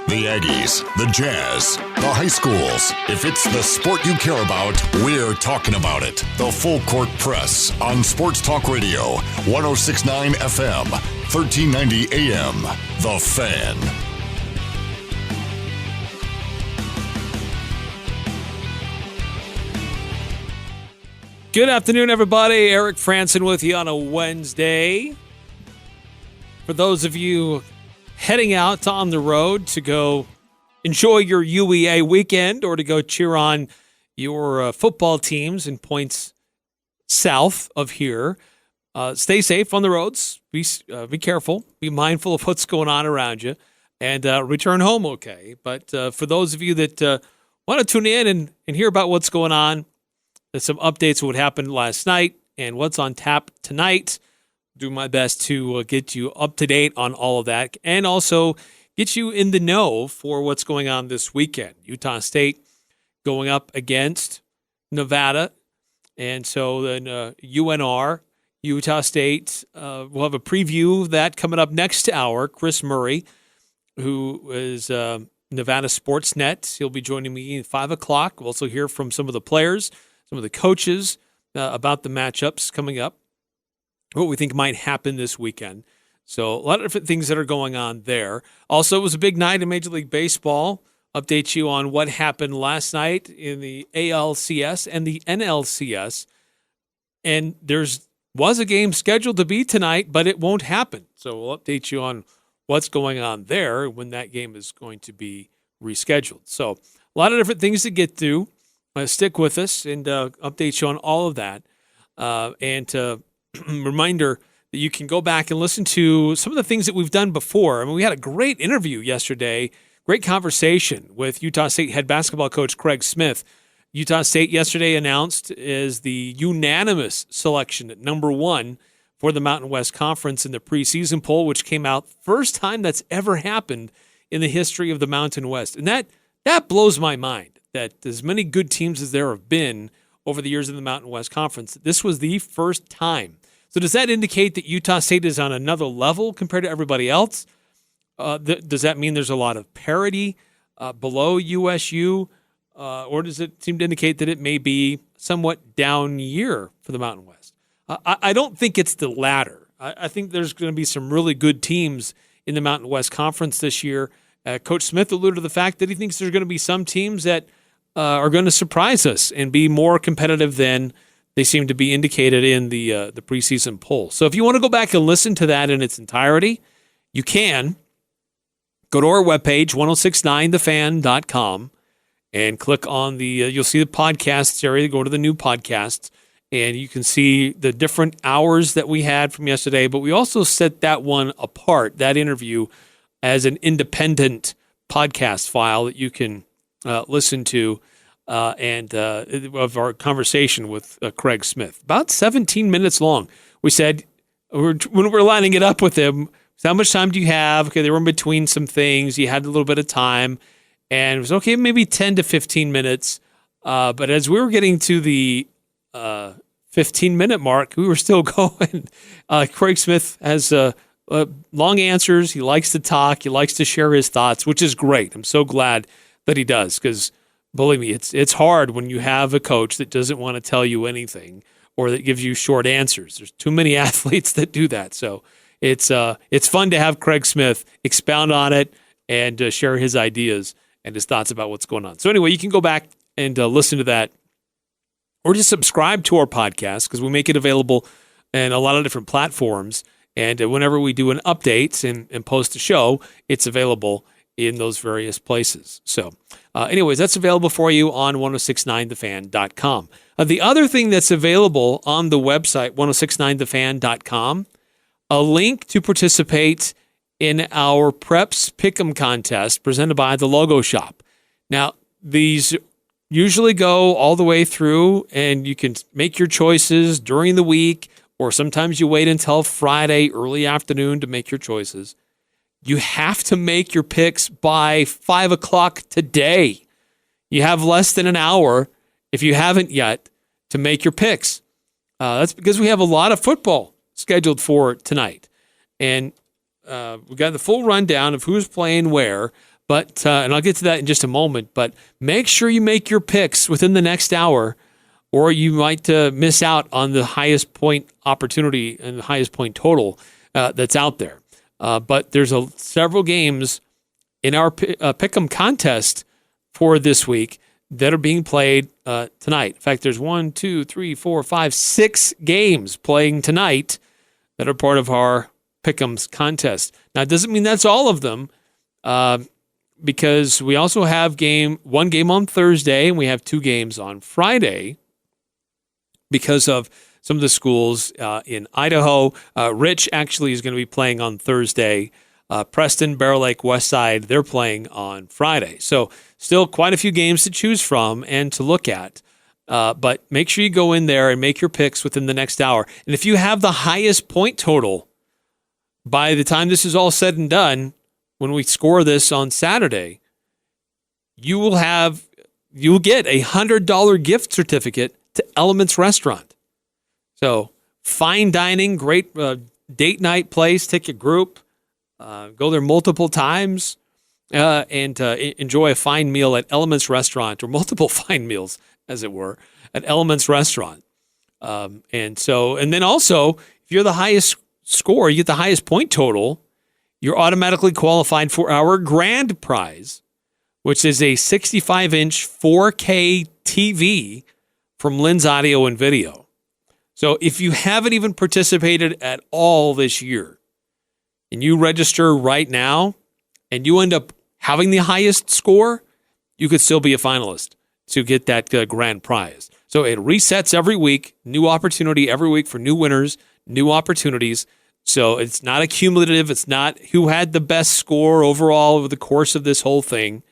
The Aggies, the Jazz, the high schools. If it's the sport you care about, we're talking about it. The Full Court Press on Sports Talk Radio, 106.9 FM, 1390 AM. The Fan. Good afternoon, everybody. Eric Frandsen with you on a Wednesday. For those of you heading out on the road to go enjoy your UEA weekend or to go cheer on your football teams in points south of here, stay safe on the roads. Be careful. Be mindful of what's going on around you, and return home okay. But for those of you that want to tune in and hear about what's going on, there's some updates of what happened last night and what's on tap tonight. Do my best to get you up to date on all of that and also get you in the know for what's going on this weekend. Utah State going up against Nevada. And so then UNR, Utah State, we'll have a preview of that coming up next hour. Chris Murray, who is Nevada Sportsnet, he'll be joining me at 5 o'clock. We'll also hear from some of the players, some of the coaches about the matchups coming up, what we think might happen this weekend. So a lot of different things that are going on there. Also, it was a big night in Major League Baseball. Update you on what happened last night in the ALCS and the NLCS. And was a game scheduled to be tonight, but it won't happen. So we'll update you on what's going on there when that game is going to be rescheduled. So a lot of different things to get through. Stick with us and update you on all of that. Reminder that you can go back and listen to some of the things that we've done before. I mean, we had a great interview yesterday, great conversation with Utah State head basketball coach Craig Smith. Utah State yesterday announced as the unanimous selection at number 1 for the Mountain West Conference in the preseason poll, which came out first time that's ever happened in the history of the Mountain West. And that blows my mind that as many good teams as there have been over the years in the Mountain West Conference, this was the first time. So does that indicate that Utah State is on another level compared to everybody else? Does that mean there's a lot of parity below USU? Or does it seem to indicate that it may be somewhat down year for the Mountain West? I don't think it's the latter. I think there's going to be some really good teams in the Mountain West Conference this year. Coach Smith alluded to the fact that he thinks there's going to be some teams that are going to surprise us and be more competitive than they seem to be indicated in the preseason poll. So if you want to go back and listen to that in its entirety, you can. Go to our webpage, 1069thefan.com, and click on the, you'll see the podcasts area. Go to the new podcasts, and you can see the different hours that we had from yesterday. But we also set that one apart, that interview, as an independent podcast file that you can listen to of our conversation with Craig Smith. About 17 minutes long. We said, when we're lining it up with him, how much time do you have? Okay, they were in between some things. You had a little bit of time. And it was, okay, maybe 10 to 15 minutes. But as we were getting to the 15-minute mark, we were still going. Craig Smith has long answers. He likes to talk. He likes to share his thoughts, which is great. I'm so glad that he does, because believe me, it's hard when you have a coach that doesn't want to tell you anything or that gives you short answers. There's too many athletes that do that. So it's fun to have Craig Smith expound on it and share his ideas and his thoughts about what's going on. So anyway, you can go back and listen to that, or just subscribe to our podcast, because we make it available in a lot of different platforms. And whenever we do an update and post a show, it's available in those various places. So anyways, that's available for you on 1069thefan.com. The other thing that's available on the website, 1069thefan.com, a link to participate in our Preps Pick'em contest presented by the Logo Shop. Now, these usually go all the way through, and you can make your choices during the week, or sometimes you wait until Friday early afternoon to make your choices. You have to make your picks by 5 o'clock today. You have less than an hour, if you haven't yet, to make your picks. That's because we have a lot of football scheduled for tonight. And we got the full rundown of who's playing where. But and I'll get to that in just a moment. But make sure you make your picks within the next hour, or you might miss out on the highest point opportunity and the highest point total that's out there. But there's several games in our Pick'em contest for this week that are being played tonight. In fact, there's 6 games playing tonight that are part of our Pick'ems contest. Now, it doesn't mean that's all of them, because we also have one game on Thursday, and we have 2 games on Friday because of some of the schools in Idaho. Rich actually is going to be playing on Thursday. Preston, Bear Lake, Westside, they're playing on Friday. So still quite a few games to choose from and to look at. But make sure you go in there and make your picks within the next hour. And if you have the highest point total by the time this is all said and done, when we score this on Saturday, you'll get a $100 gift certificate to Elements Restaurant. So fine dining, great date night place, take a group, go there multiple times, and enjoy a fine meal at Elements Restaurant, or multiple fine meals, as it were, at Elements Restaurant. And then also, if you're the highest score, you get the highest point total, you're automatically qualified for our grand prize, which is a 65-inch 4K TV from Lens Audio and Video. So if you haven't even participated at all this year, and you register right now, and you end up having the highest score, you could still be a finalist to get that grand prize. So it resets every week, new opportunity every week for new winners, new opportunities. So it's not accumulative. It's not who had the best score overall over the course of this whole thing.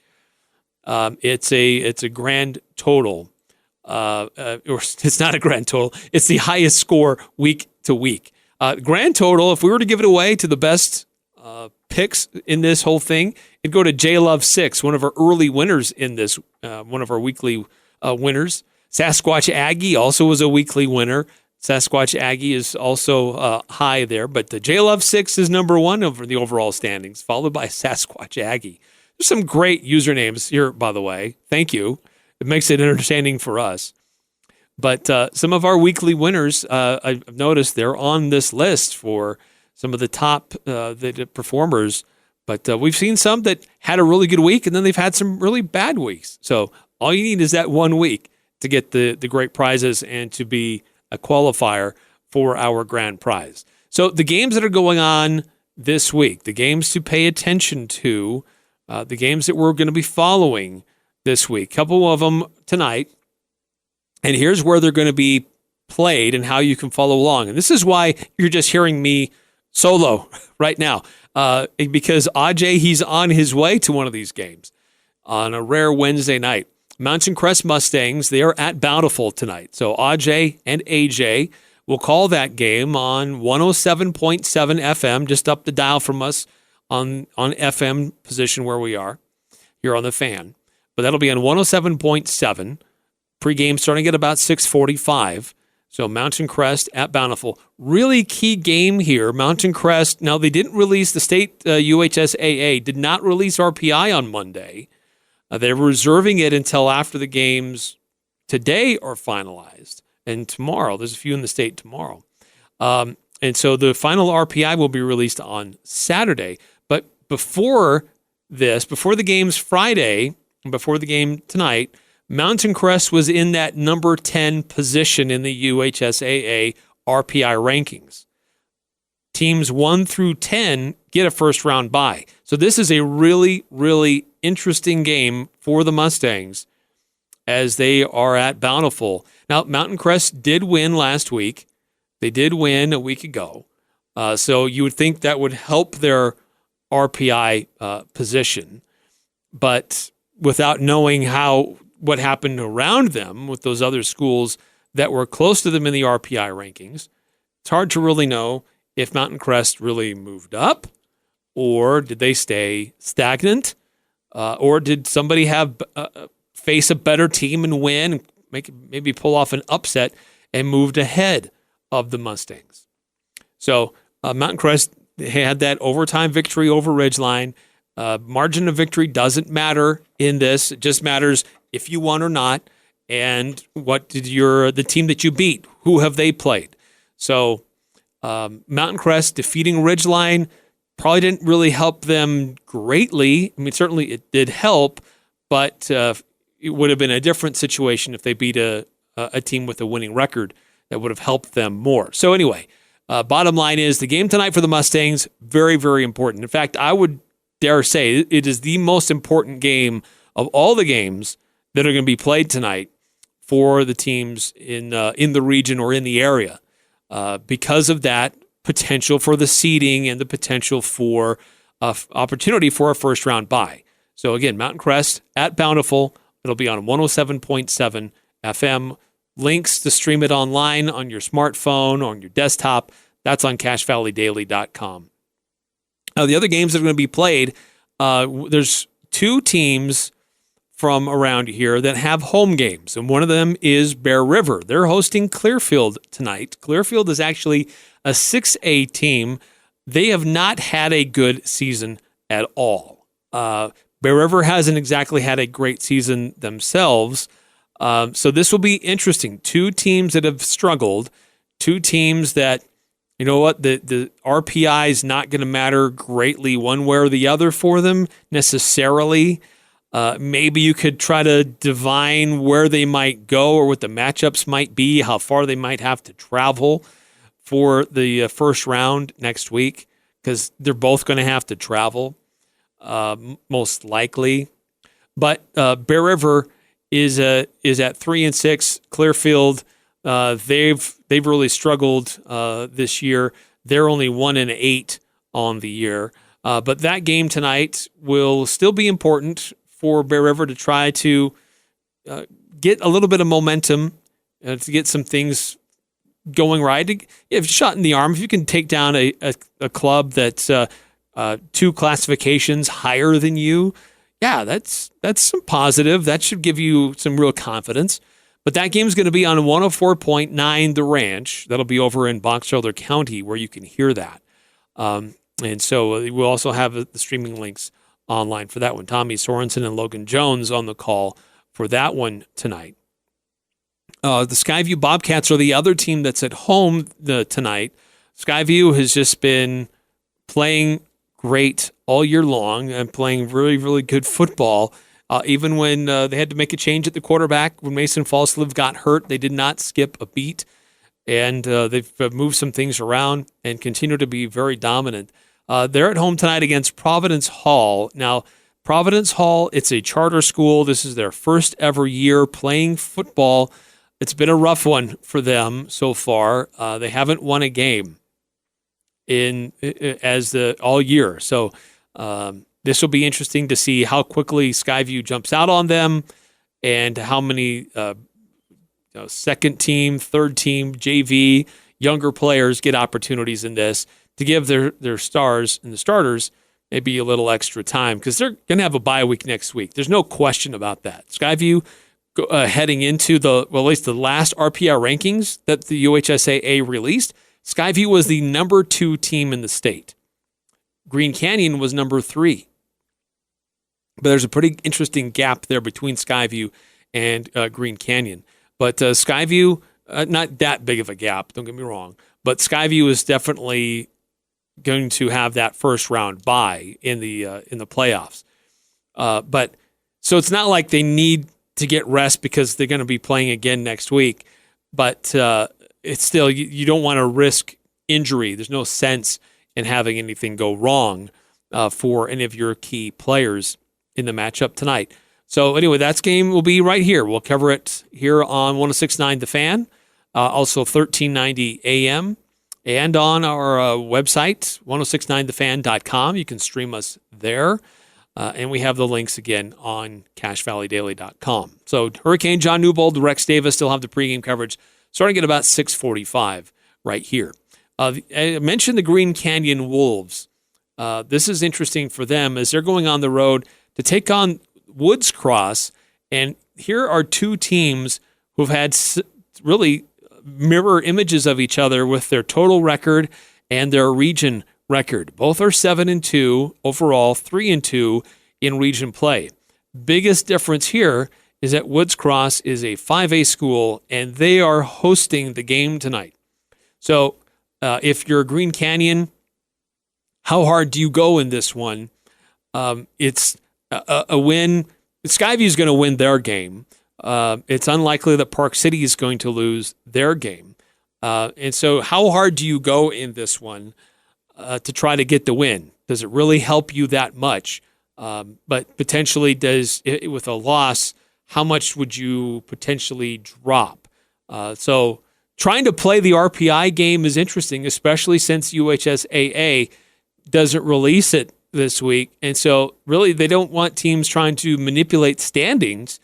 It's a grand total. Or it's not a grand total. It's the highest score week to week. Grand total, if we were to give it away to the best picks in this whole thing, it'd go to JLove6, one of our early winners in this, one of our weekly winners. Sasquatch Aggie also was a weekly winner. Sasquatch Aggie is also high there, but the JLove6 is number 1 over the overall standings, followed by Sasquatch Aggie. There's some great usernames here, by the way. Thank you. It makes it entertaining for us. But some of our weekly winners, I've noticed they're on this list for some of the top the performers. But we've seen some that had a really good week, and then they've had some really bad weeks. So all you need is that 1 week to get the great prizes and to be a qualifier for our grand prize. So the games that are going on this week, the games to pay attention to, the games that we're going to be following this week, a couple of them tonight. And here's where they're going to be played and how you can follow along. And this is why you're just hearing me solo right now, because Ajay, he's on his way to one of these games on a rare Wednesday night. Mountain Crest Mustangs, they are at Bountiful tonight. So Ajay and AJ will call that game on 107.7 FM, just up the dial from us on FM position where we are here on the Fan. But that'll be on 107.7. Pre-game starting at about 6:45. So Mountain Crest at Bountiful. Really key game here. Mountain Crest, now they didn't release, the state UHSAA did not release RPI on Monday. They're reserving it until after the games today are finalized. And tomorrow, there's a few in the state tomorrow. And so the final RPI will be released on Saturday. But before the games Friday, and before the game tonight, Mountain Crest was in that number 10 position in the UHSAA RPI rankings. Teams 1 through 10 get a first round bye. So this is a really, really interesting game for the Mustangs as they are at Bountiful. Now, Mountain Crest did win last week. They did win a week ago. So you would think that would help their RPI position. But without knowing what happened around them with those other schools that were close to them in the RPI rankings, it's hard to really know if Mountain Crest really moved up, or did they stay stagnant, or did somebody face a better team and win, maybe pull off an upset and moved ahead of the Mustangs. So Mountain Crest had that overtime victory over Ridgeline. Margin of victory doesn't matter in this. It just matters if you won or not, and what did the team that you beat, who have they played? So Mountain Crest defeating Ridgeline probably didn't really help them greatly. I mean, certainly it did help, but it would have been a different situation if they beat a team with a winning record that would have helped them more. So anyway, bottom line is the game tonight for the Mustangs, very, very important. In fact, I would dare say it is the most important game of all the games that are going to be played tonight for the teams in the region or in the area, because of that potential for the seeding and the potential for opportunity for a first round bye. So again, Mountain Crest at Bountiful. It'll be on 107.7 FM. Links to stream it online on your smartphone, on your desktop. That's on CashValleyDaily.com. Now, the other games that are going to be played, there's two teams from around here that have home games, and one of them is Bear River. They're hosting Clearfield tonight. Clearfield is actually a 6A team. They have not had a good season at all. Bear River hasn't exactly had a great season themselves, so this will be interesting. Two teams that have struggled, two teams that, you know what, the RPI is not going to matter greatly one way or the other for them necessarily. Maybe you could try to divine where they might go or what the matchups might be, how far they might have to travel for the first round next week, because they're both going to have to travel, most likely. But Bear River is at 3-6. Clearfield, they've really struggled this year. They're only 1-8 on the year. But that game tonight will still be important for Bear River to try to get a little bit of momentum, to get some things going right. If you shot in the arm, if you can take down a club that's two classifications higher than you, yeah, that's some positive. That should give you some real confidence. But that game's going to be on 104.9 The Ranch. That'll be over in Box Elder County where you can hear that. And so we'll also have the streaming links online for that one. Tommy Sorensen and Logan Jones on the call for that one tonight. The Skyview Bobcats are the other team that's at home tonight. Skyview has just been playing great all year long and playing really, really good football. Even when they had to make a change at the quarterback, when Mason Falsliv got hurt, they did not skip a beat. And they've moved some things around and continue to be very dominant. They're at home tonight against Providence Hall. Now, Providence Hall, it's a charter school. This is their first ever year playing football. It's been a rough one for them so far. They haven't won a game all year. So this will be interesting to see how quickly Skyview jumps out on them and how many second team, third team, JV, younger players get opportunities in this to give their stars and the starters maybe a little extra time, because they're going to have a bye week next week. There's no question about that. Skyview heading into at least the last RPI rankings that the UHSAA released, Skyview was the number 2 team in the state. Green Canyon was number 3. But there's a pretty interesting gap there between Skyview and Green Canyon. But Skyview, not that big of a gap, don't get me wrong, but Skyview is definitely going to have that first round bye in the playoffs. But so it's not like they need to get rest because they're going to be playing again next week. But it's still, you don't want to risk injury. There's no sense in having anything go wrong for any of your key players in the matchup tonight. So anyway, that game will be right here. We'll cover it here on 106.9 The Fan, also 1390 AM, and on our website, 1069thefan.com. You can stream us there. And we have the links again on CashValleyDaily.com. So Hurricane John Newbold, Rex Davis still have the pregame coverage starting at about 6:45 right here. I mentioned the Green Canyon Wolves. This is interesting for them as they're going on the road to take on Woods Cross. And here are two teams who've had really mirror images of each other with their total record and their region record. Both are 7-2 overall, 3-2 in region play. Biggest difference here is that Woods Cross is a 5A school, and they are hosting the game tonight. So if you're Green Canyon, how hard do you go in this one? It's a win. Skyview is going to win their game. It's unlikely that Park City is going to lose their game. And so how hard do you go in this one to try to get the win? Does it really help you that much? But potentially with a loss, how much would you potentially drop? So trying to play the RPI game is interesting, especially since UHSAA doesn't release it this week. And so really they don't want teams trying to manipulate standings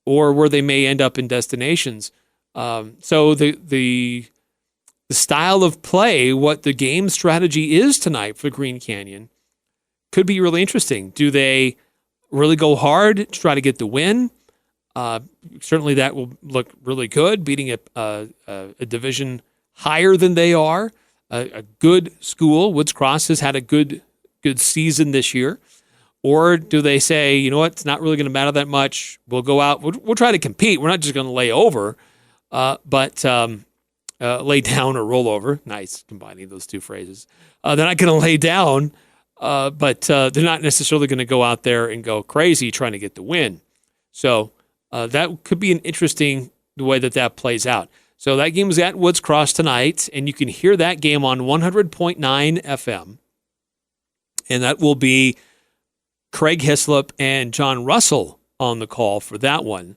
or where they may end up in destinations. So the style of play, what the game strategy is tonight for Green Canyon, could be really interesting. Do they really go hard to try to get the win? Certainly that will look really good, beating a division higher than they are. A good school. Woods Cross has had a good season this year. Or do they say, you know what, it's not really going to matter that much. We'll go out. We'll try to compete. We're not just going to lay over, but lay down or roll over. Nice, combining those two phrases. They're not going to lay down, but they're not necessarily going to go out there and go crazy trying to get the win. So that could be an interesting way that plays out. So that game is at Woods Cross tonight, and you can hear that game on 100.9 FM. And that will be Craig Hislop and John Russell on the call for that one.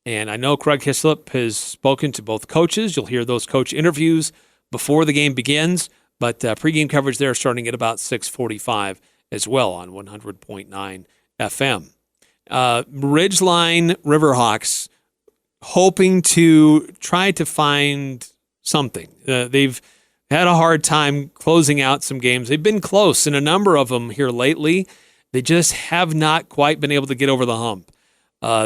And I know Craig Hislop has spoken to both coaches. You'll hear those coach interviews before the game begins, but pregame coverage there starting at about 6:45 as well on 100.9 FM. Ridgeline Riverhawks hoping to try to find something. They've had a hard time closing out some games. They've been close in a number of them here lately. They just have not quite been able to get over the hump.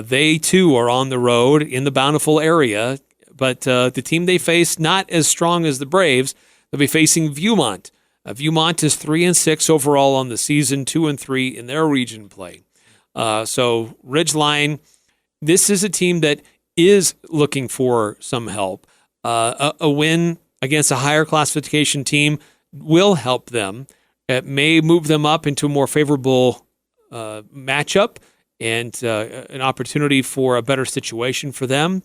They, too, are on the road in the Bountiful area, but the team they face, not as strong as the Braves. They'll be facing Viewmont. Viewmont is 3-6 overall on the season, 2-3 in their region play. So Ridgeline, this is a team that is looking for some help. A win against a higher classification team will help them. It may move them up into a more favorable matchup and an opportunity for a better situation for them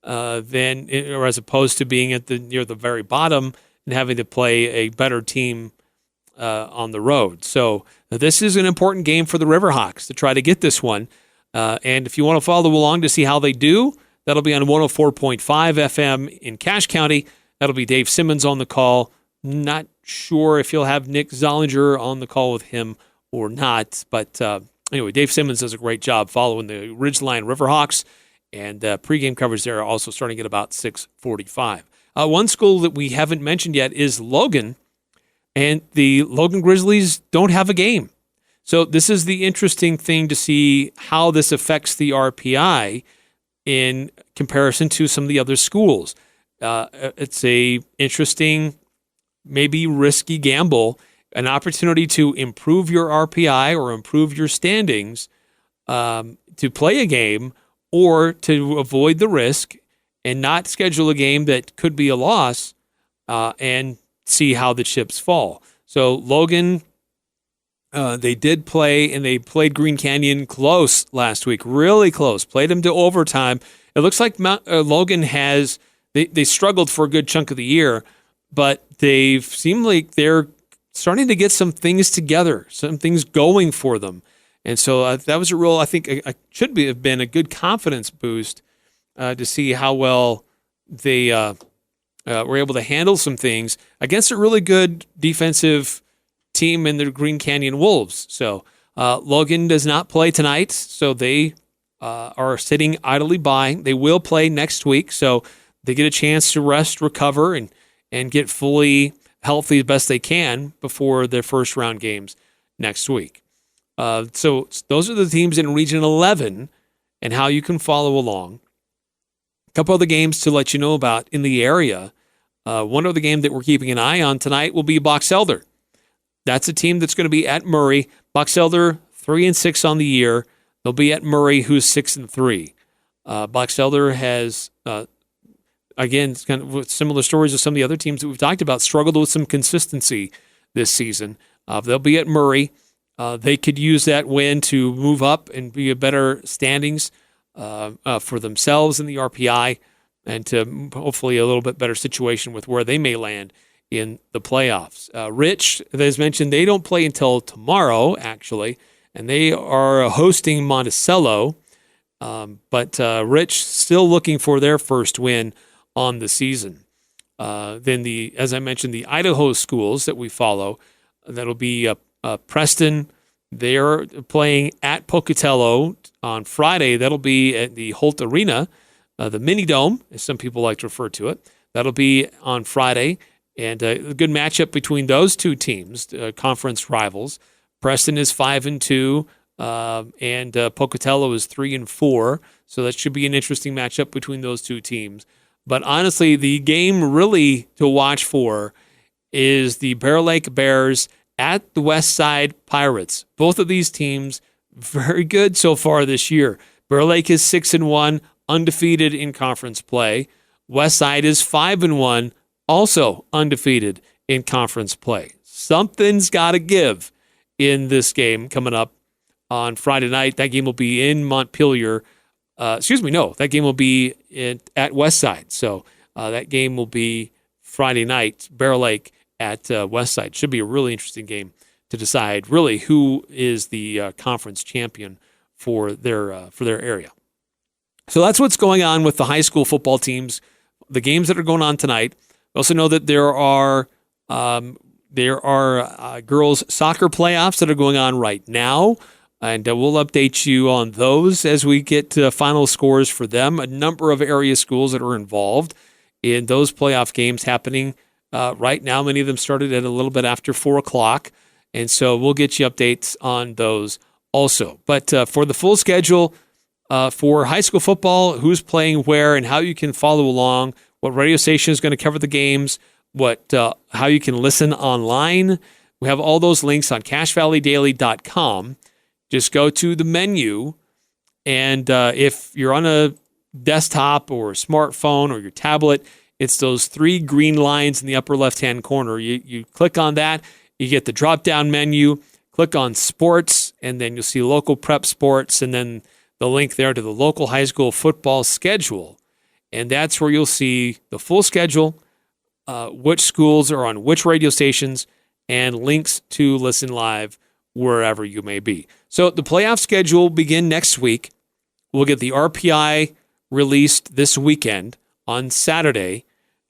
or as opposed to being near the very bottom and having to play a better team on the road. So this is an important game for the Riverhawks to try to get this one. And if you want to follow along to see how they do, that'll be on 104.5 FM in Cache County. That'll be Dave Simmons on the call. Not sure if you'll have Nick Zollinger on the call with him or not. But anyway, Dave Simmons does a great job following the Ridgeline Riverhawks. And pregame coverage there also starting at about 6:45. One school that we haven't mentioned yet is Logan. And the Logan Grizzlies don't have a game. So this is the interesting thing to see how this affects the RPI in comparison to some of the other schools. It's a interesting, maybe risky gamble, an opportunity to improve your RPI or improve your standings to play a game or to avoid the risk and not schedule a game that could be a loss and see how the chips fall. So Logan, they did play, and they played Green Canyon close last week, really close, played them to overtime. It looks like Logan has, they struggled for a good chunk of the year, but they've seemed like they're starting to get some things together, some things going for them. And so that was a real, I think, should have been a good confidence boost to see how well they were able to handle some things against a really good defensive team in the Green Canyon Wolves. So Logan does not play tonight, so they are sitting idly by. They will play next week, so they get a chance to rest, recover, and get fully healthy as best they can before their first round games next week. So those are the teams in Region 11 and how you can follow along. A couple other games to let you know about in the area. One other game that we're keeping an eye on tonight will be Box Elder. That's a team that's going to be at Murray. Box Elder 3-6 on the year. They'll be at Murray, who's 6-3. Box Elder has, again, it's kind of with similar stories of some of the other teams that we've talked about, struggled with some consistency this season. They'll be at Murray. They could use that win to move up and be a better standings for themselves in the RPI, and to hopefully a little bit better situation with where they may land in the playoffs. Rich, as mentioned, they don't play until tomorrow, actually, and they are hosting Monticello. But Rich still looking for their first win on the season. Then as I mentioned, the Idaho schools that we follow, that'll be Preston. They're playing at Pocatello on Friday. That'll be at the Holt Arena, the Mini Dome, as some people like to refer to it. That'll be on Friday, and a good matchup between those two teams, conference rivals. Preston is 5-2. And Pocatello is 3-4, so that should be an interesting matchup between those two teams. But honestly, the game really to watch for is the Bear Lake Bears at the West Side Pirates. Both of these teams very good so far this year. Bear Lake is 6-1, undefeated in conference play. West Side is 5-1, also undefeated in conference play. Something's got to give in this game coming up on Friday night. That game will be in Montpelier. That game will be at Westside. So that game will be Friday night, Bear Lake at Westside. Should be a really interesting game to decide really who is the conference champion for their area. So that's what's going on with the high school football teams, the games that are going on tonight. We also know that there are girls soccer playoffs that are going on right now. And we'll update you on those as we get to final scores for them. A number of area schools that are involved in those playoff games happening right now. Many of them started at a little bit after 4 o'clock. And so we'll get you updates on those also. But for the full schedule for high school football, who's playing where and how you can follow along, what radio station is going to cover the games, how you can listen online, we have all those links on CashValleyDaily.com. Just go to the menu, and if you're on a desktop or a smartphone or your tablet, it's those 3 green lines in the upper left-hand corner. You click on that, you get the drop-down menu, click on sports, and then you'll see local prep sports, and then the link there to the local high school football schedule. And that's where you'll see the full schedule, which schools are on which radio stations, and links to listen live wherever you may be. So the playoff schedule will begin next week. We'll get the RPI released this weekend on Saturday.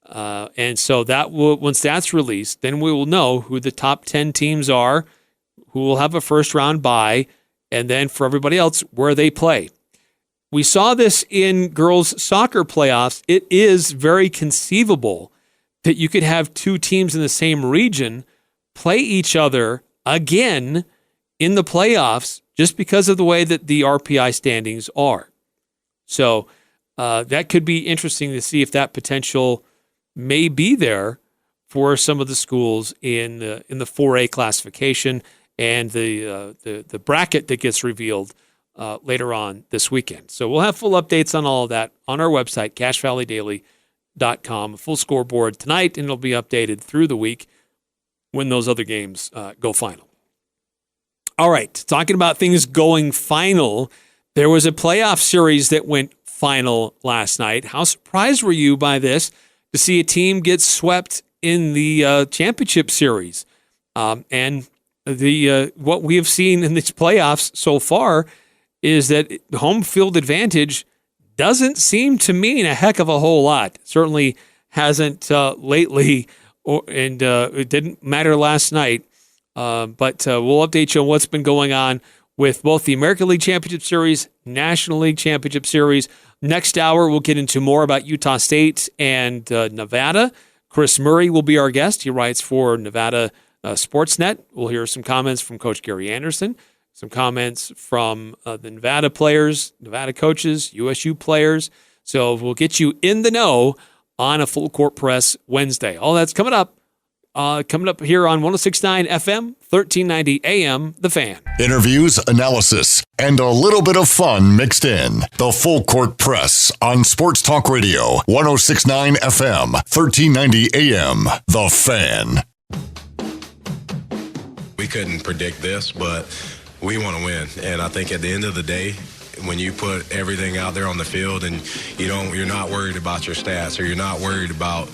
And so once that's released, then we will know who the top 10 teams are, who will have a first round bye, and then for everybody else, where they play. We saw this in girls soccer playoffs. It is very conceivable that you could have 2 teams in the same region play each other again in the playoffs just because of the way that the RPI standings are. So that could be interesting to see if that potential may be there for some of the schools in the 4A classification and the bracket that gets revealed later on this weekend. So we'll have full updates on all of that on our website, CashValleyDaily.com. A full scoreboard tonight, and it'll be updated through the week when those other games go final. All right, talking about things going final, there was a playoff series that went final last night. How surprised were you by this to see a team get swept in the championship series? And what we have seen in these playoffs so far is that home field advantage doesn't seem to mean a heck of a whole lot. It certainly hasn't lately, and it didn't matter last night. But we'll update you on what's been going on with both the American League Championship Series, National League Championship Series. Next hour, we'll get into more about Utah State and Nevada. Chris Murray will be our guest. He writes for Nevada Sportsnet. We'll hear some comments from Coach Gary Anderson, some comments from the Nevada players, Nevada coaches, USU players. So we'll get you in the know on a Full Court Press Wednesday. All that's coming up coming up here on 106.9 FM, 1390 AM, The Fan. Interviews, analysis, and a little bit of fun mixed in. The Full Court Press on Sports Talk Radio, 106.9 FM, 1390 AM, The Fan. We couldn't predict this, but we want to win. And I think at the end of the day, when you put everything out there on the field and you're not worried about your stats, or you're not worried about,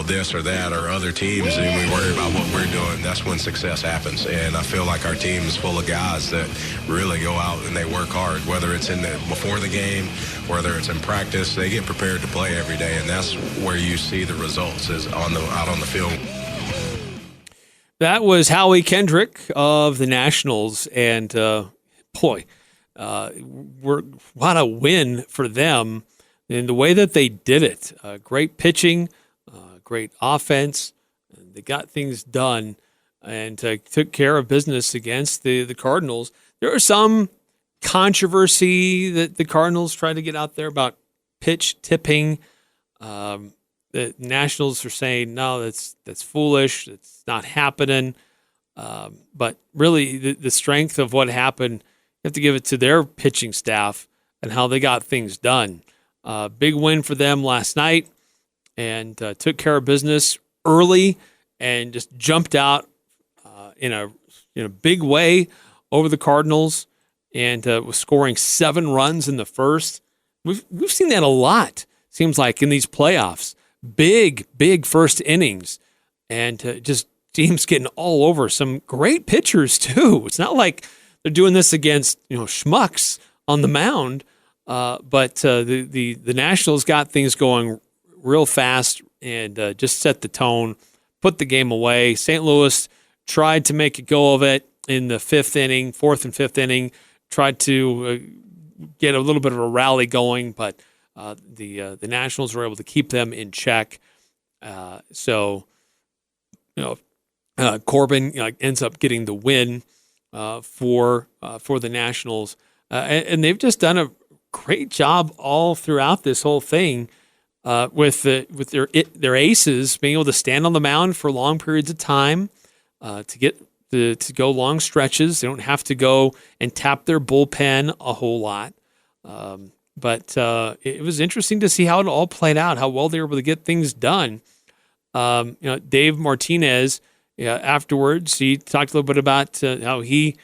this or that or other teams, and we worry about what we're doing, that's when success happens. And I feel like our team is full of guys that really go out and they work hard, whether it's before the game, whether it's in practice. They get prepared to play every day, and that's where you see the results is out on the field. That was Howie Kendrick of the Nationals, and what a win for them in the way that they did it. Great pitching, great offense. They got things done and took care of business against the Cardinals. There was some controversy that the Cardinals tried to get out there about pitch tipping. The Nationals are saying, no, that's foolish. It's not happening. But really, the strength of what happened, you have to give it to their pitching staff and how they got things done. Big win for them last night, and took care of business early and just jumped out in a big way over the Cardinals, and was scoring 7 runs in the first. We've seen that a lot, seems like, in these playoffs. Big first innings, and just teams getting all over. Some great pitchers too. It's not like they're doing this against schmucks on the mound, but the Nationals got things going real fast and just set the tone, put the game away. St. Louis tried to make a go of it in the 4th and 5th inning. Tried to get a little bit of a rally going, but the Nationals were able to keep them in check. Corbin ends up getting the win for the Nationals, and they've just done a great job all throughout this whole thing with their aces being able to stand on the mound for long periods of time to go long stretches. They don't have to go and tap their bullpen a whole lot. But it was interesting to see how it all played out, how well they were able to get things done. Dave Martinez, afterwards, he talked a little bit about how he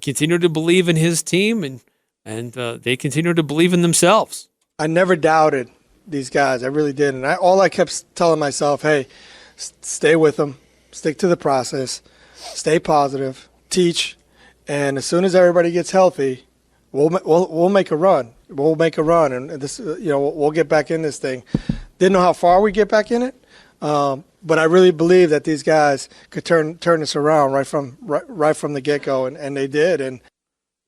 continued to believe in his team, and they continued to believe in themselves. I never doubted these guys. I really did. And all I kept telling myself, hey, stay with them, stick to the process, stay positive, teach, and as soon as everybody gets healthy, we'll make a run. We'll make a run, and this, we'll get back in this thing. Didn't know how far we get back in it, but I really believe that these guys could turn this around right from the get-go, and they did. And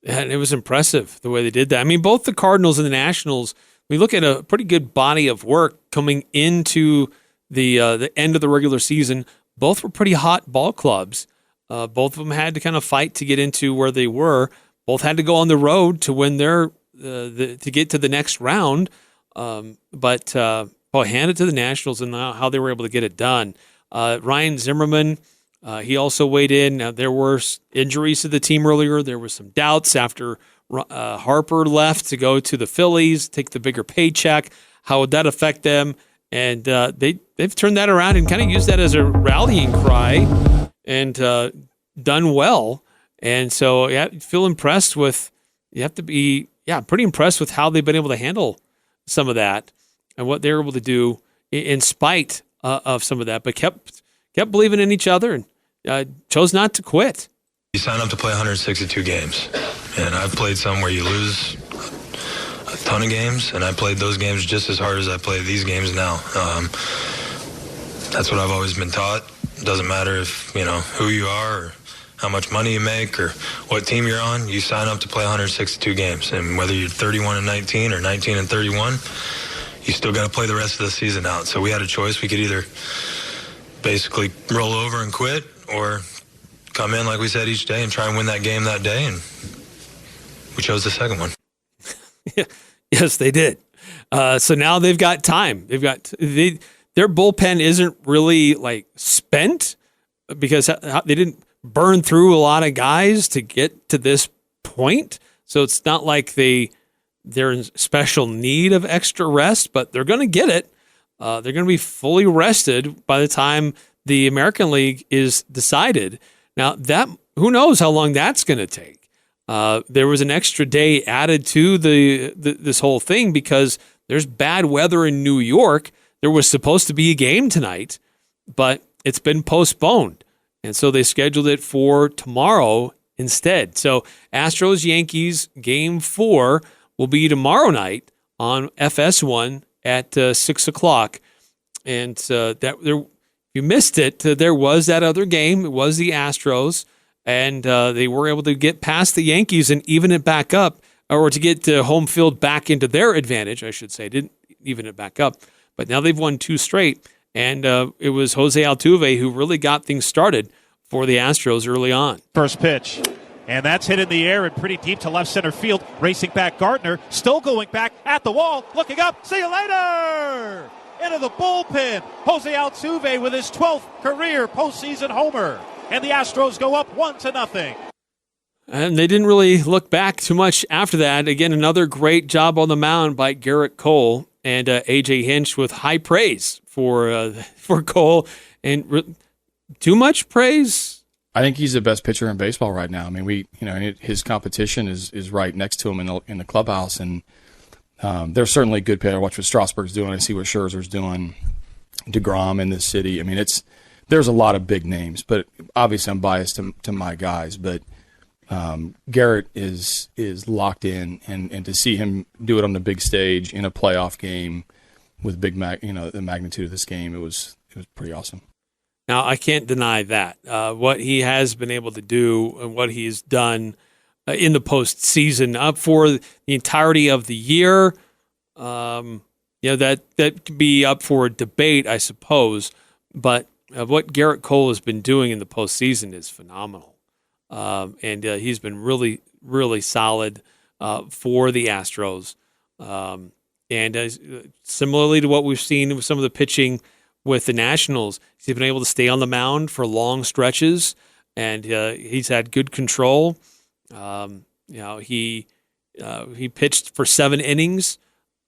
it was impressive the way they did that. I mean, both the Cardinals and the Nationals, we look at a pretty good body of work coming into the end of the regular season. Both were pretty hot ball clubs. Both of them had to kind of fight to get into where they were. Both had to go on the road to win to get to the next round. But hand it to the Nationals and how they were able to get it done. Ryan Zimmerman, he also weighed in. Now, there were injuries to the team earlier. There were some doubts after Harper left to go to the Phillies, take the bigger paycheck. How would that affect them? And they've turned that around and kind of used that as a rallying cry and done well. And so feel impressed with. You have to be pretty impressed with how they've been able to handle some of that and what they were able to do in spite of some of that, but kept believing in each other and chose not to quit. You sign up to play 162 games, and I've played some where you lose a ton of games, and I played those games just as hard as I play these games now. That's what I've always been taught. It doesn't matter if who you are or how much money you make or what team you're on. You sign up to play 162 games, and whether you're 31-19 or 19-31, you still got to play the rest of the season out. So we had a choice. We could either basically roll over and quit, or come in, like we said, each day and try and win that game that day, and we chose the second one. Yes, they did. So now they've got time. Their bullpen isn't really spent, because they didn't burn through a lot of guys to get to this point. So it's not like they're in special need of extra rest, but they're going to get it. They're going to be fully rested by the time the American League is decided. Now, who knows how long that's going to take. There was an extra day added to this whole thing because there's bad weather in New York. There was supposed to be a game tonight, but it's been postponed. And so they scheduled it for tomorrow instead. So Astros-Yankees Game 4 will be tomorrow night on FS1 at 6 o'clock. And you missed it. There was that other game. It was the Astros. And they were able to get past the Yankees and even it back up, or to get home field back into their advantage, I should say. Didn't even it back up. But now they've won 2 straight. And it was Jose Altuve who really got things started for the Astros early on. First pitch. And that's hit in the air and pretty deep to left center field. Racing back Gardner, still going back at the wall, looking up. See you later! Into the bullpen. Jose Altuve with his 12th career postseason homer. And the Astros go up 1-0. And they didn't really look back too much after that. Again, another great job on the mound by Garrett Cole and A.J. Hinch with high praise for Cole. And too much praise? I think he's the best pitcher in baseball right now. I mean, his competition is right next to him in the clubhouse, and there's certainly good pitcher. I watch what Strasburg's doing. I see what Scherzer's doing. DeGrom in this city. I mean, there's a lot of big names, but obviously I'm biased to my guys. But Garrett is locked in, and to see him do it on the big stage in a playoff game with the magnitude of this game, it was pretty awesome. Now, I can't deny that. What he has been able to do and what he's done in the postseason up for the entirety of the year, that could be up for debate, I suppose. But what Garrett Cole has been doing in the postseason is phenomenal. And he's been really, really solid for the Astros. And similarly to what we've seen with some of the pitching with the Nationals, he's been able to stay on the mound for long stretches, and he's had good control. He pitched for 7 innings.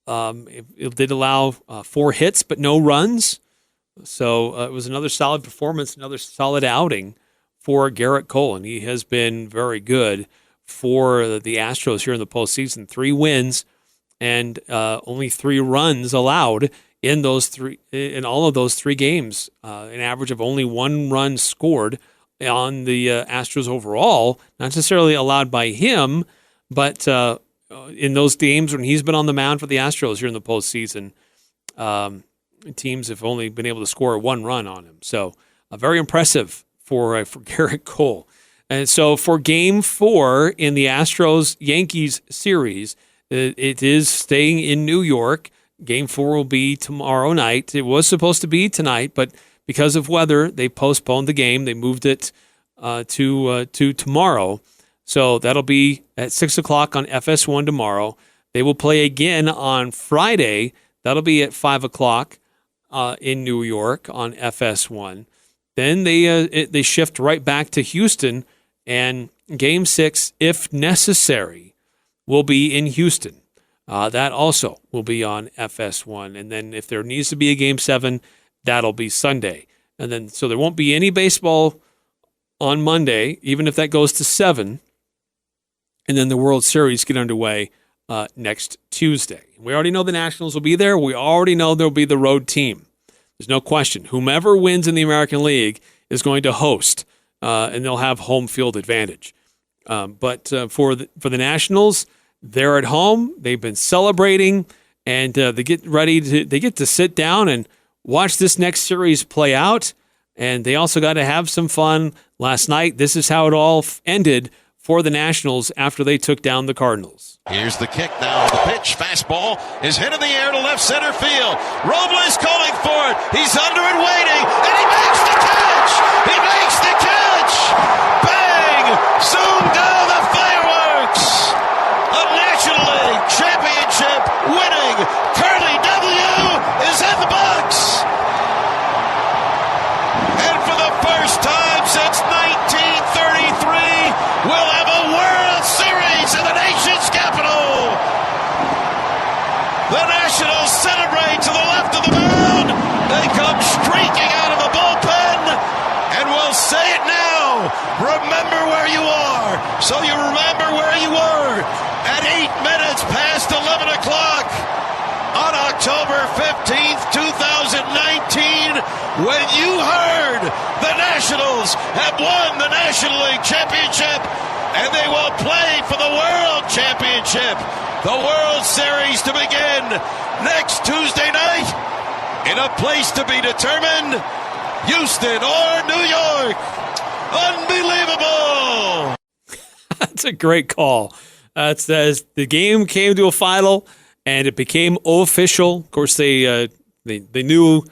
It did allow 4 hits, but no runs. So it was another solid performance, another solid outing for Garrett Cole, and he has been very good for the Astros here in the postseason. 3 wins and only 3 runs allowed in all of those 3 games, an average of only 1 run scored on the Astros overall, not necessarily allowed by him, but in those games when he's been on the mound for the Astros here in the postseason, teams have only been able to score 1 run on him. So very impressive for Garrett Cole. And so for Game 4 in the Astros-Yankees series, it is staying in New York. Game 4 will be tomorrow night. It was supposed to be tonight, but because of weather, they postponed the game. They moved it to tomorrow. So that'll be at 6 o'clock on FS1 tomorrow. They will play again on Friday. That'll be at 5 o'clock in New York on FS1. Then they shift right back to Houston, and Game 6, if necessary, will be in Houston. That also will be on FS1. And then if there needs to be a Game 7, that'll be Sunday. And then so there won't be any baseball on Monday, even if that goes to 7. And then the World Series get underway next Tuesday. We already know the Nationals will be there. We already know there'll be the road team. There's no question. Whomever wins in the American League is going to host, and they'll have home field advantage. But for the Nationals, they're at home. They've been celebrating, and they get to sit down and watch this next series play out. And they also got to have some fun last night. This is how it all ended for the Nationals after they took down the Cardinals. Here's the kick now. The pitch, fastball, is hit in the air to left center field. Robles calling for it. He's under and waiting, and he makes the catch! He makes the catch! Bang! Zoom down the fireworks! A National League championship winning Curly W is in the box! And for the first time Remember where you are, so you remember where you were at 8 minutes past 11 o'clock on October 15th, 2019, when you heard the Nationals have won the National League Championship, and they will play for the World Championship, the World Series, to begin next Tuesday night in a place to be determined, Houston or New York. Unbelievable! That's a great call. As the game came to a final and it became official. Of course, they knew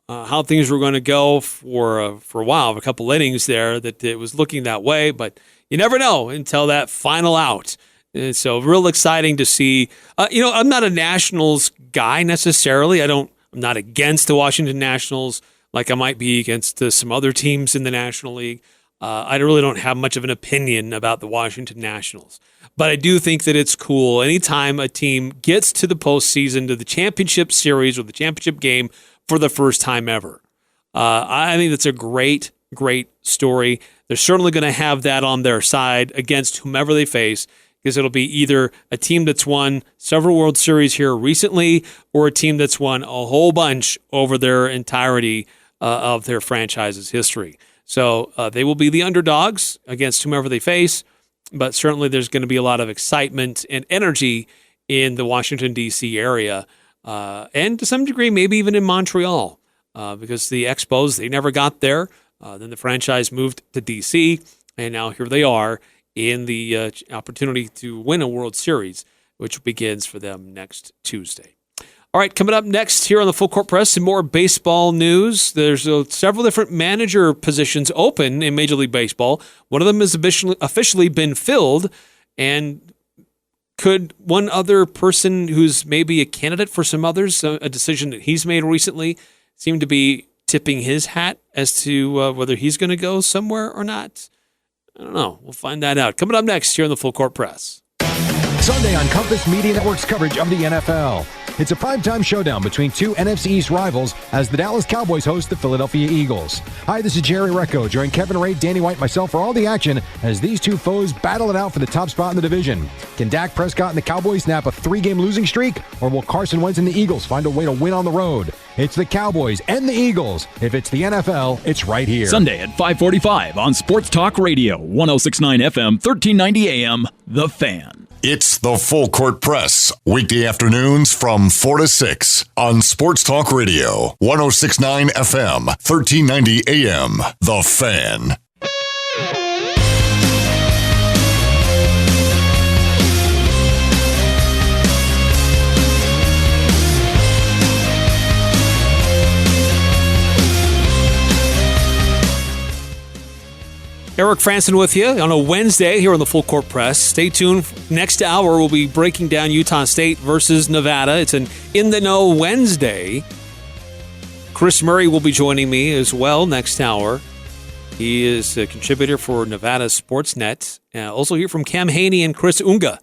how things were going to go for a while, a couple innings there, that it was looking that way. But you never know until that final out. And so real exciting to see. I'm not a Nationals guy necessarily. I'm not against the Washington Nationals like I might be against some other teams in the National League. I really don't have much of an opinion about the Washington Nationals. But I do think that it's cool anytime a team gets to the postseason, to the championship series or the championship game for the first time ever. I think that's a great, great story. They're certainly going to have that on their side against whomever they face, because it'll be either a team that's won several World Series here recently or a team that's won a whole bunch over their entirety of their franchise's history. So they will be the underdogs against whomever they face, but certainly there's going to be a lot of excitement and energy in the Washington, D.C. area, and to some degree maybe even in Montreal, because the Expos, they never got there. Then the franchise moved to D.C., and now here they are in the opportunity to win a World Series, which begins for them next Tuesday. All right, coming up next here on the Full Court Press, some more baseball news. There's several different manager positions open in Major League Baseball. One of them has officially been filled, and could one other person who's maybe a candidate for some others, a decision that he's made recently, seem to be tipping his hat as to whether he's going to go somewhere or not? I don't know. We'll find that out. Coming up next here on the Full Court Press. Sunday on Compass Media Network's coverage of the NFL. It's a primetime showdown between two NFC East rivals as the Dallas Cowboys host the Philadelphia Eagles. Hi, this is Jerry Recco. Join Kevin Ray, Danny White, myself for all the action as these two foes battle it out for the top spot in the division. Can Dak Prescott and the Cowboys snap a 3-game losing streak, or will Carson Wentz and the Eagles find a way to win on the road? It's the Cowboys and the Eagles. If it's the NFL, it's right here. Sunday at 5:45 on Sports Talk Radio, 106.9 FM, 1390 AM, The Fan. It's the Full Court Press, weekday afternoons from 4 to 6 on Sports Talk Radio, 106.9 FM, 1390 AM, The Fan. Eric Frandsen with you on a Wednesday here on the Full Court Press. Stay tuned. Next hour, we'll be breaking down Utah State versus Nevada. It's an In the Know Wednesday. Chris Murray will be joining me as well next hour. He is a contributor for Nevada Sportsnet. Also hear from Cam Haney and Chris Unga,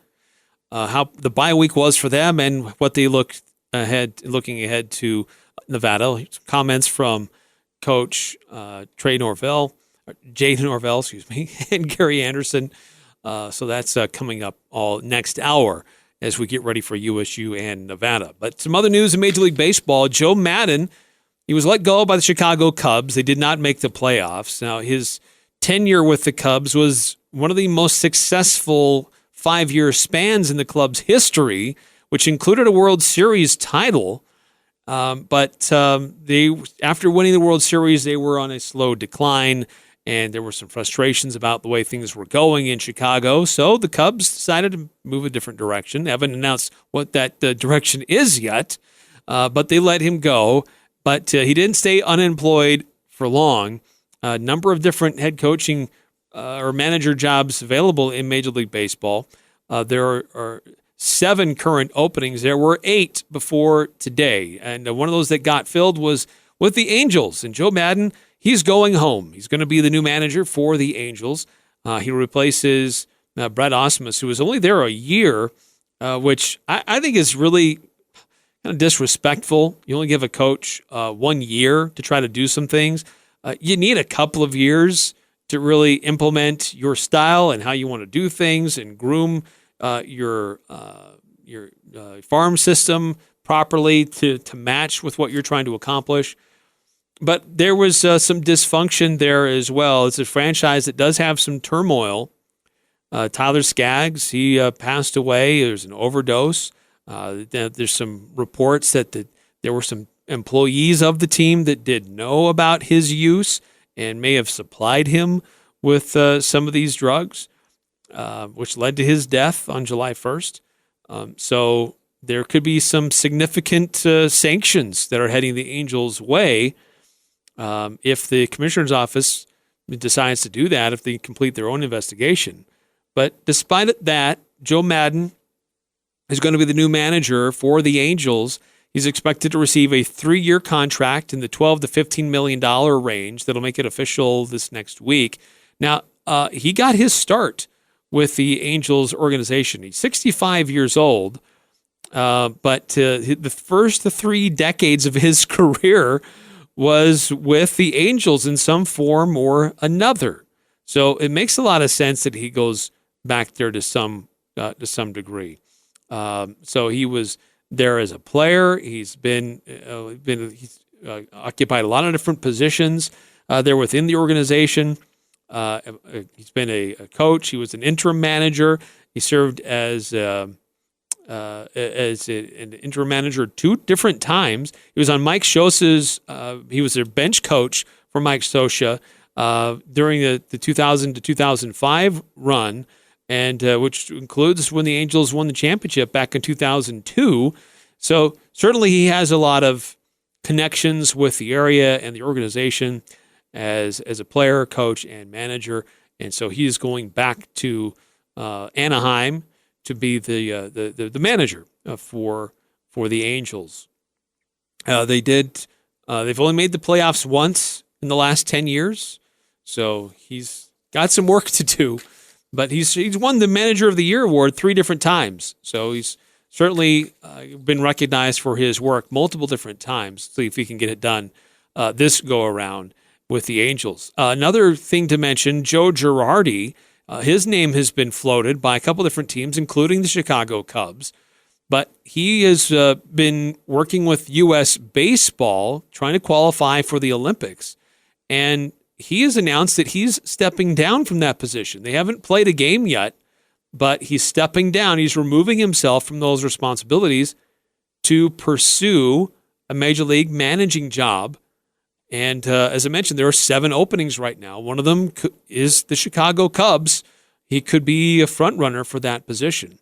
how the bye week was for them and what they looking ahead to Nevada. Comments from Coach Jay Norvell, and Gary Anderson. So that's coming up all next hour as we get ready for USU and Nevada. But some other news in Major League Baseball. Joe Maddon, he was let go by the Chicago Cubs. They did not make the playoffs. Now, his tenure with the Cubs was one of the most successful 5-year spans in the club's history, which included a World Series title. But they, after winning the World Series, they were on a slow decline. And there were some frustrations about the way things were going in Chicago. So the Cubs decided to move a different direction. They haven't announced what that direction is yet, but they let him go. But he didn't stay unemployed for long. A number of different head coaching or manager jobs available in Major League Baseball. There are 7 current openings. There were 8 before today. And one of those that got filled was with the Angels. And Joe Maddon, he's going home. He's going to be the new manager for the Angels. He replaces Brett Osmus, who was only there a year, which I think is really kind of disrespectful. You only give a coach 1 year to try to do some things. You need a couple of years to really implement your style and how you want to do things and groom your farm system properly to match with what you're trying to accomplish. But there was some dysfunction there as well. It's a franchise that does have some turmoil. Tyler Skaggs, he passed away. There's an overdose. There's some reports that there were some employees of the team that did know about his use and may have supplied him with some of these drugs, which led to his death on July 1st. So there could be some significant sanctions that are heading the Angels' way if the commissioner's office decides to do that, if they complete their own investigation. But despite that, Joe Madden is going to be the new manager for the Angels. He's expected to receive a 3-year contract in the $12 to $15 million range. That'll make it official this next week. Now, he got his start with the Angels organization. He's 65 years old, but the first 3 decades of his career was with the Angels in some form or another. So it makes a lot of sense that he goes back there to some degree. So he was there as a player. He's occupied a lot of different positions there within the organization. He's been a coach. He was an interim manager. He served as an interim manager 2 different times. He was on Mike Scioscia's. He was their bench coach for Mike Scioscia during the 2000 to 2005 run, and which includes when the Angels won the championship back in 2002. So certainly he has a lot of connections with the area and the organization as a player, coach, and manager. And so he is going back to Anaheim to be the manager for the Angels. They've only made the playoffs once in the last 10 years, so he's got some work to do. But he's won the Manager of the Year award 3 different times, so he's certainly been recognized for his work multiple different times. See if he can get it done this go around with the Angels. Another thing to mention: Joe Girardi. His name has been floated by a couple different teams, including the Chicago Cubs. But he has been working with U.S. baseball, trying to qualify for the Olympics. And he has announced that he's stepping down from that position. They haven't played a game yet, but he's stepping down. He's removing himself from those responsibilities to pursue a major league managing job. And as I mentioned, there are 7 openings right now. One of them is the Chicago Cubs. He could be a front runner for that position.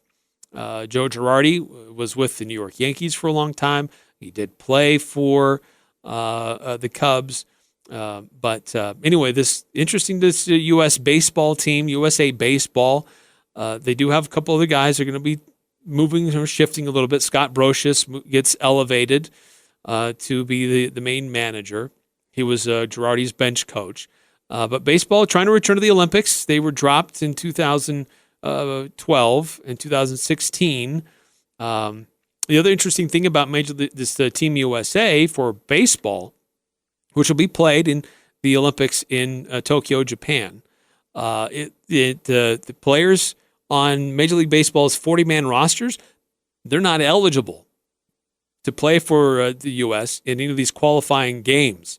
Joe Girardi was with the New York Yankees for a long time. He did play for the Cubs. But anyway, this U.S. baseball team, USA Baseball, they do have a couple of the guys that are going to be moving or shifting a little bit. Scott Brocious gets elevated to be the main manager. He was Girardi's bench coach. But baseball trying to return to the Olympics. They were dropped in 2012 and 2016. The other interesting thing about this Team USA for baseball, which will be played in the Olympics in Tokyo, Japan, the players on Major League Baseball's 40-man rosters, they're not eligible to play for the U.S. in any of these qualifying games.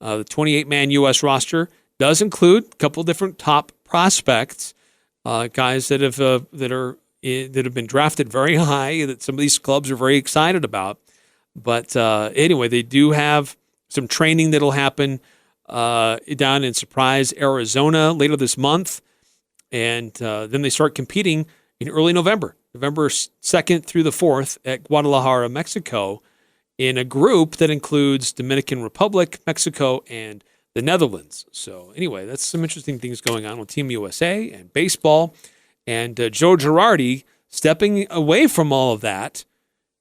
The 28-man U.S. roster does include a couple different top prospects, guys that have been drafted very high, that some of these clubs are very excited about. But anyway, they do have some training that'll happen down in Surprise, Arizona later this month, and then they start competing in early November 2nd through the 4th at Guadalajara, Mexico, in a group that includes Dominican Republic, Mexico, and the Netherlands. So anyway, that's some interesting things going on with Team USA and baseball. And Joe Girardi stepping away from all of that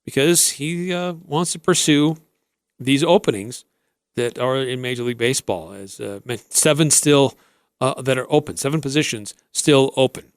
because he wants to pursue these openings that are in Major League Baseball. As 7 still that are open, 7 positions still open.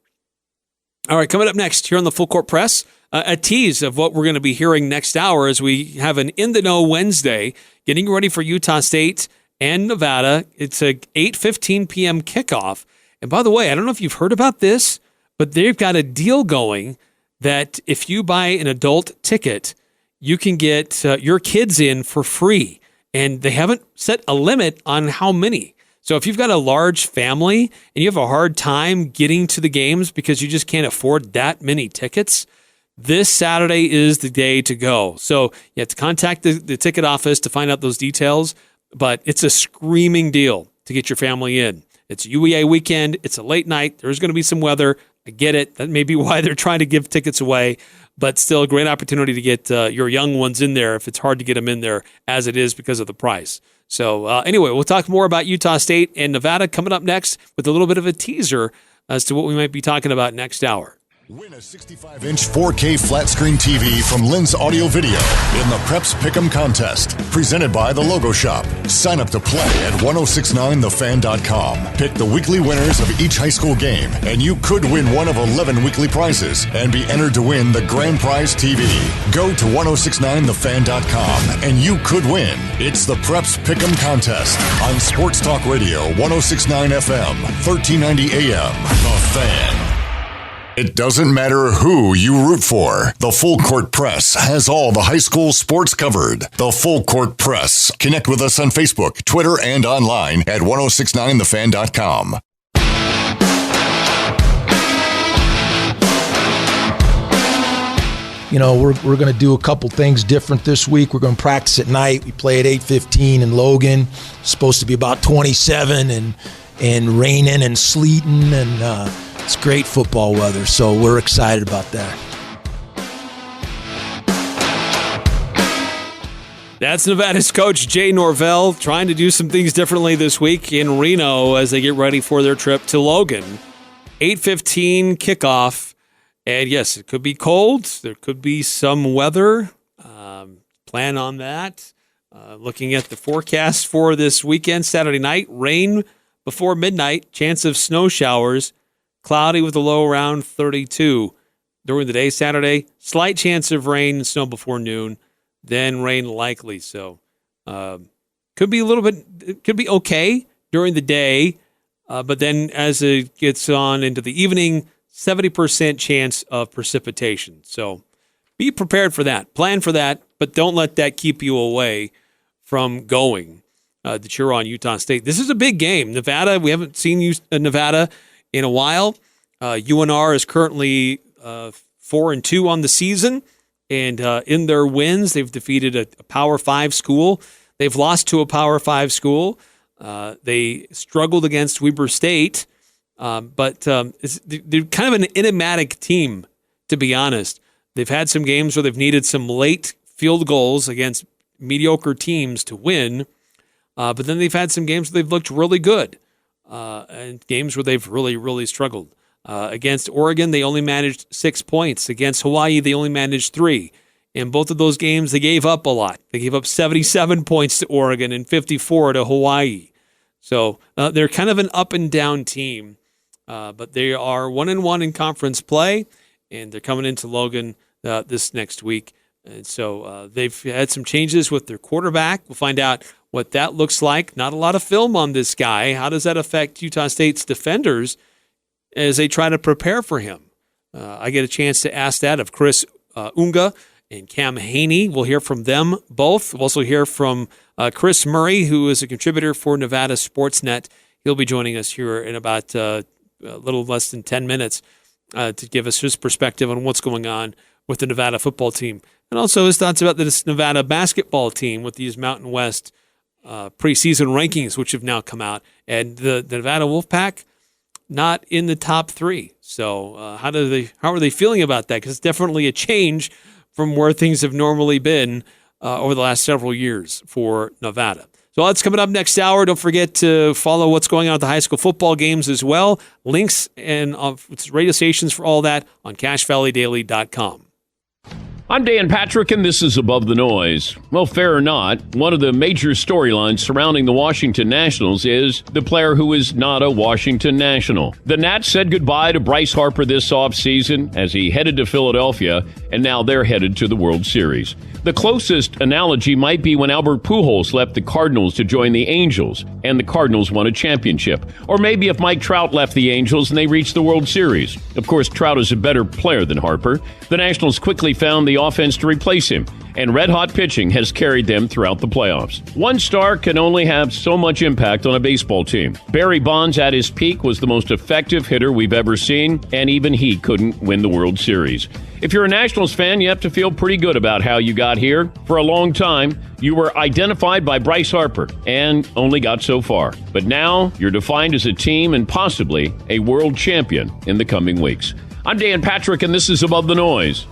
All right, coming up next here on the Full Court Press, a tease of what we're going to be hearing next hour as we have an In the Know Wednesday, getting ready for Utah State and Nevada. It's a 8:15 p.m. kickoff. And by the way, I don't know if you've heard about this, but they've got a deal going that if you buy an adult ticket, you can get your kids in for free. And they haven't set a limit on how many. So if you've got a large family and you have a hard time getting to the games because you just can't afford that many tickets, this Saturday is the day to go. So you have to contact the ticket office to find out those details, but it's a screaming deal to get your family in. It's UEA weekend. It's a late night. There's going to be some weather. I get it. That may be why they're trying to give tickets away, but still a great opportunity to get your young ones in there if it's hard to get them in there as it is because of the price. So anyway, we'll talk more about Utah State and Nevada coming up next with a little bit of a teaser as to what we might be talking about next hour. Win a 65-inch 4K flat-screen TV from Lynn's Audio Video in the Preps Pick'em contest, presented by The Logo Shop. Sign up to play at 1069thefan.com. Pick the weekly winners of each high school game, and you could win one of 11 weekly prizes and be entered to win the grand prize TV. Go to 1069thefan.com, and you could win. It's the Preps Pick'em contest on Sports Talk Radio, 1069 FM, 1390 AM. The Fan. It doesn't matter who you root for. The Full Court Press has all the high school sports covered. The Full Court Press. Connect with us on Facebook, Twitter, and online at 1069thefan.com. You know, we're going to do a couple things different this week. We're going to practice at night. We play at 8:15 in Logan. It's supposed to be about 27 and raining and sleeting, and it's great football weather, so we're excited about that. That's Nevada's coach, Jay Norvell, trying to do some things differently this week in Reno as they get ready for their trip to Logan. 8:15 kickoff, and yes, it could be cold. There could be some weather. Plan on that. Looking at the forecast for this weekend, Saturday night, rain before midnight, chance of snow showers. Cloudy with a low around 32. During the day Saturday, slight chance of rain and snow before noon, then rain likely. So could be a little bit, it could be okay during the day, but then as it gets on into the evening, 70% chance of precipitation. So be prepared for that. Plan for that, but don't let that keep you away from going to cheer on Utah State. This is a big game. Nevada, we haven't seen Nevada in a while. UNR is currently 4-2 on the season, and in their wins, they've defeated a Power 5 school. They've lost to a Power 5 school. They struggled against Weber State, but they're kind of an enigmatic team, to be honest. They've had some games where they've needed some late field goals against mediocre teams to win, but then they've had some games where they've looked really good. And games where they've really, really struggled. Against Oregon, they only managed 6 points. Against Hawaii, they only managed 3. In both of those games, they gave up a lot. They gave up 77 points to Oregon and 54 to Hawaii. So they're kind of an up-and-down team. But they are 1-1 in conference play, and they're coming into Logan this next week. And so they've had some changes with their quarterback. We'll find out what that looks like. Not a lot of film on this guy. How does that affect Utah State's defenders as they try to prepare for him? I get a chance to ask that of Chris Unga and Cam Haney. We'll hear from them both. We'll also hear from Chris Murray, who is a contributor for Nevada Sportsnet. He'll be joining us here in about a little less than 10 minutes to give us his perspective on what's going on with the Nevada football team. And also his thoughts about this Nevada basketball team with these Mountain West preseason rankings, which have now come out, and the Nevada Wolfpack not in the top 3. So how are they feeling about that? Because it's definitely a change from where things have normally been over the last several years for Nevada. So that's coming up next hour. Don't forget to follow what's going on at the high school football games as well. Links and radio stations for all that on CashValleyDaily.com. I'm Dan Patrick, and this is Above the Noise. Well, fair or not, one of the major storylines surrounding the Washington Nationals is the player who is not a Washington National. The Nats said goodbye to Bryce Harper this offseason as he headed to Philadelphia, and now they're headed to the World Series. The closest analogy might be when Albert Pujols left the Cardinals to join the Angels, and the Cardinals won a championship. Or maybe if Mike Trout left the Angels and they reached the World Series. Of course, Trout is a better player than Harper. The Nationals quickly found the offense to replace him, and red-hot pitching has carried them throughout the playoffs. One star can only have so much impact on a baseball team. Barry Bonds at his peak was the most effective hitter we've ever seen, and even he couldn't win the World Series. If you're a Nationals fan, you have to feel pretty good about how you got here. For a long time, you were identified by Bryce Harper and only got so far. But now, you're defined as a team and possibly a world champion in the coming weeks. I'm Dan Patrick, and this is Above the Noise.